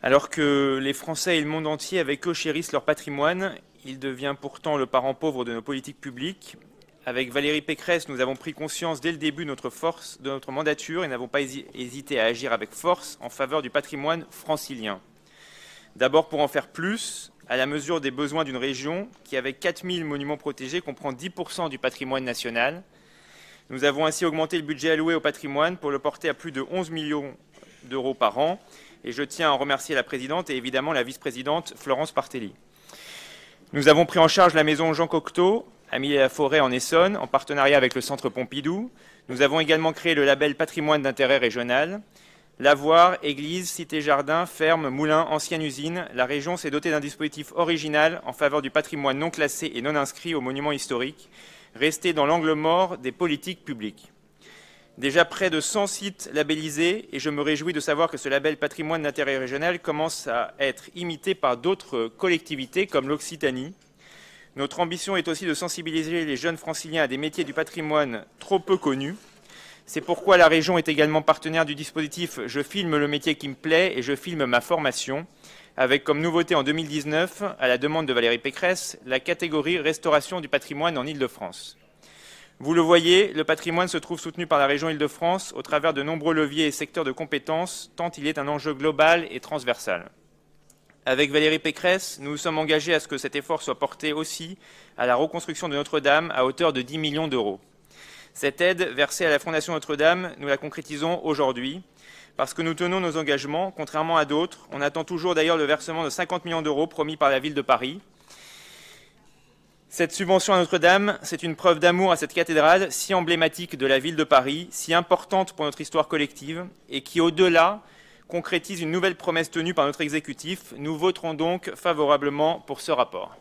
Alors que les Français et le monde entier avec eux chérissent leur patrimoine, il devient pourtant le parent pauvre de nos politiques publiques. Avec Valérie Pécresse, nous avons pris conscience dès le début de notre mandature et n'avons pas hésité à agir avec force en faveur du patrimoine francilien. D'abord pour en faire plus, à la mesure des besoins d'une région qui, avec 4000 monuments protégés, comprend 10% du patrimoine national. Nous avons ainsi augmenté le budget alloué au patrimoine pour le porter à plus de 11 millions d'euros par an. Et je tiens à en remercier la présidente et évidemment la vice-présidente Florence Partelli. Nous avons pris en charge la maison Jean Cocteau à Milly-la-Forêt en Essonne, en partenariat avec le Centre Pompidou. Nous avons également créé le label Patrimoine d'intérêt régional. Lavoirs, églises, cités-jardins, fermes, moulins, anciennes usines, la région s'est dotée d'un dispositif original en faveur du patrimoine non classé et non inscrit aux monuments historiques, resté dans l'angle mort des politiques publiques. Déjà près de 100 sites labellisés, et je me réjouis de savoir que ce label patrimoine d'intérêt régional commence à être imité par d'autres collectivités comme l'Occitanie. Notre ambition est aussi de sensibiliser les jeunes franciliens à des métiers du patrimoine trop peu connus. C'est pourquoi la région est également partenaire du dispositif « Je filme le métier qui me plaît et je filme ma formation », avec comme nouveauté en 2019, à la demande de Valérie Pécresse, la catégorie « Restauration du patrimoine en Île-de-France ». Vous le voyez, le patrimoine se trouve soutenu par la région Île-de-France au travers de nombreux leviers et secteurs de compétences, tant il est un enjeu global et transversal. Avec Valérie Pécresse, nous nous sommes engagés à ce que cet effort soit porté aussi à la reconstruction de Notre-Dame à hauteur de 10 millions d'euros. Cette aide versée à la Fondation Notre-Dame, nous la concrétisons aujourd'hui, parce que nous tenons nos engagements, contrairement à d'autres. On attend toujours d'ailleurs le versement de 50 millions d'euros promis par la ville de Paris. Cette subvention à Notre-Dame, c'est une preuve d'amour à cette cathédrale si emblématique de la ville de Paris, si importante pour notre histoire collective et qui, au-delà, concrétise une nouvelle promesse tenue par notre exécutif. Nous voterons donc favorablement pour ce rapport.